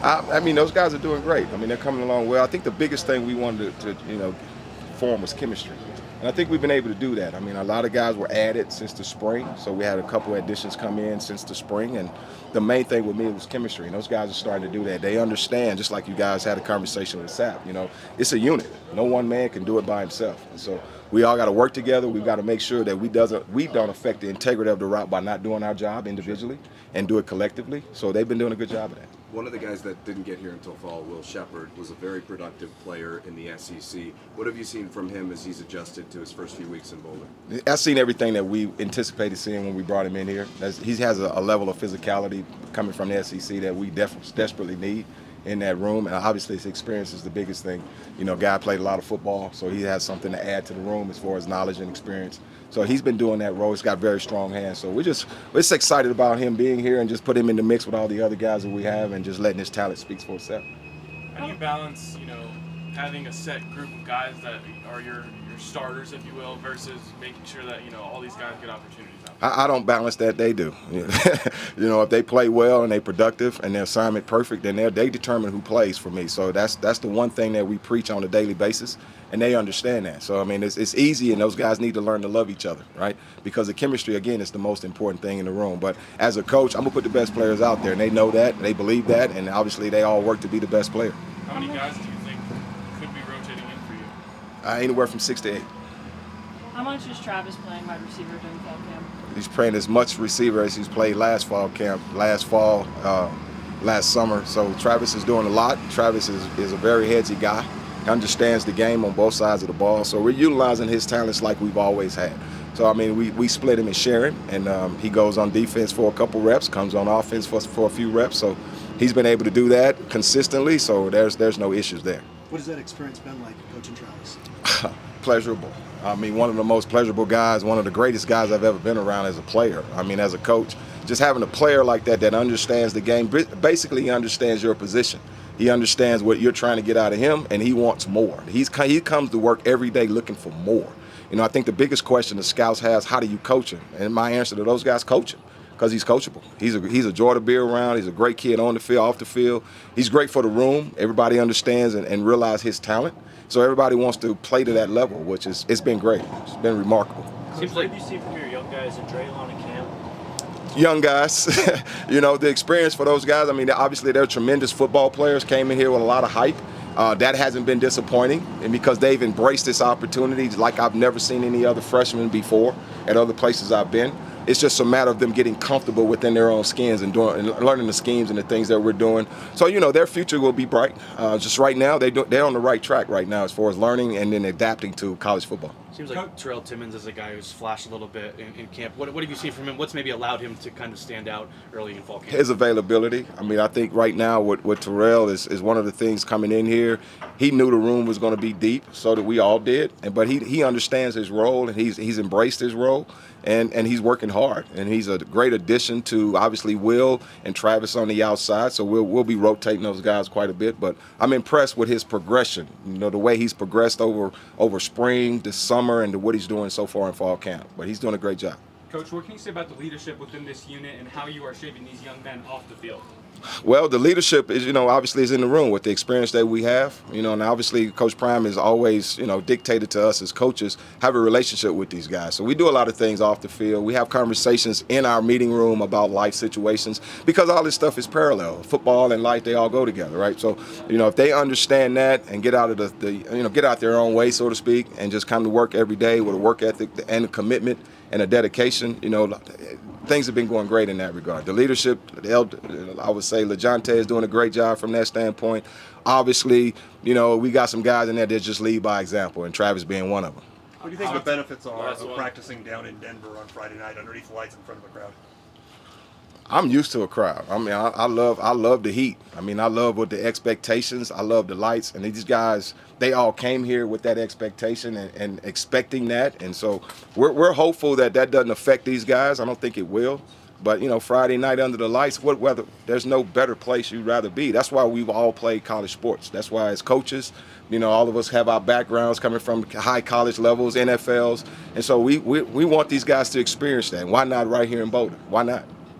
I mean, those guys are doing great. I mean, they're coming along well. I think the biggest thing we wanted to form was chemistry. And I think we've been able to do that. I mean, a lot of guys were added since the spring, so we had a couple of additions come in since the spring, and the main thing with me was chemistry, and those guys are starting to do that. They understand, just like you guys had a conversation with Sap, it's a unit. No one man can do it by himself. And so we all got to work together. We've got to make sure that we don't affect the integrity of the route by not doing our job individually and do it collectively. So they've been doing a good job of that. One of the guys that didn't get here until fall, Will Shepard, was a very productive player in the SEC. What have you seen from him as he's adjusted to his first few weeks in Boulder? I've seen everything that we anticipated seeing when we brought him in here. He has a level of physicality coming from the SEC that we desperately need in that room, and obviously his experience is the biggest thing. Guy played a lot of football, so he has something to add to the room as far as knowledge and experience. So he's been doing that role. He's got very strong hands. So we're just excited about him being here and just put him in the mix with all the other guys that we have and just letting his talent speak for itself. How do you balance, having a set group of guys that are your starters, if you will, versus making sure that, all these guys get opportunities out there? I don't balance that. They do. If they play well and they're productive and their assignment perfect, then they determine who plays for me. So that's the one thing that we preach on a daily basis, and they understand that. So, I mean, it's easy, and those guys need to learn to love each other, right? Because the chemistry, again, is the most important thing in the room. But as a coach, I'm going to put the best players out there, and they know that, they believe that, and obviously they all work to be the best player. How many guys do you think could be rotating in for you? Anywhere from 6 to 8. How much is Travis playing wide receiver during fall camp? He's playing as much receiver as he's played last fall, last summer. So Travis is doing a lot. Travis is a very headsy guy, understands the game on both sides of the ball. So we're utilizing his talents like we've always had. So, I mean, we split him and share him, and he goes on defense for a couple reps, comes on offense for a few reps. So he's been able to do that consistently, so there's no issues there. What has that experience been like, coaching Travis? Pleasurable. I mean, one of the most pleasurable guys, one of the greatest guys I've ever been around as a player. I mean, as a coach, just having a player like that understands the game. Basically, he understands your position. He understands what you're trying to get out of him, and he wants more. He comes to work every day looking for more. I think the biggest question the scouts has, how do you coach him? And my answer to those guys, coach him. Because he's coachable. He's a joy to be around. He's a great kid on the field, off the field. He's great for the room. Everybody understands and realize his talent. So everybody wants to play to that level, which it's been great. It's been remarkable. Seems like you see from your young guys in Draylon and Camp. Young guys, the experience for those guys. I mean, obviously they're tremendous football players. Came in here with a lot of hype. That hasn't been disappointing, and because they've embraced this opportunity like I've never seen any other freshmen before at other places I've been. It's just a matter of them getting comfortable within their own skins and learning the schemes and the things that we're doing. So, their future will be bright. Just right now, they're on the right track right now as far as learning and then adapting to college football. Seems like Terrell Timmons is a guy who's flashed a little bit in camp. What have you seen from him? What's maybe allowed him to kind of stand out early in fall camp? His availability. I mean, I think right now with Terrell is one of the things coming in here. He knew the room was going to be deep, so that we all did. But he understands his role, and he's embraced his role, and he's working hard. And he's a great addition to obviously Will and Travis on the outside. So we'll be rotating those guys quite a bit. But I'm impressed with his progression. The way he's progressed over spring, the summer, and what he's doing so far in fall camp. But he's doing a great job. Coach, what can you say about the leadership within this unit and how you are shaping these young men off the field? Well, the leadership is, obviously is in the room with the experience that we have, and obviously Coach Prime has always, dictated to us as coaches, have a relationship with these guys. So we do a lot of things off the field. We have conversations in our meeting room about life situations because all this stuff is parallel. Football and life, they all go together, right? So, if they understand that and get out of get out their own way, so to speak, and just come to work every day with a work ethic and a commitment and a dedication, things have been going great in that regard. The leadership, I would say LeJontay is doing a great job from that standpoint. Obviously, we got some guys in there that just lead by example, and Travis being one of them. What do you think the benefits are of practicing down in Denver on Friday night underneath lights in front of a crowd? I'm used to a crowd. I mean, I love the heat. I mean, I love what the expectations. I love the lights. And these guys, they all came here with that expectation and expecting that. And so we're hopeful that doesn't affect these guys. I don't think it will. But, Friday night under the lights, there's no better place you'd rather be. That's why we've all played college sports. That's why as coaches, all of us have our backgrounds coming from high college levels, NFLs. And so we want these guys to experience that. Why not right here in Boulder? Why not?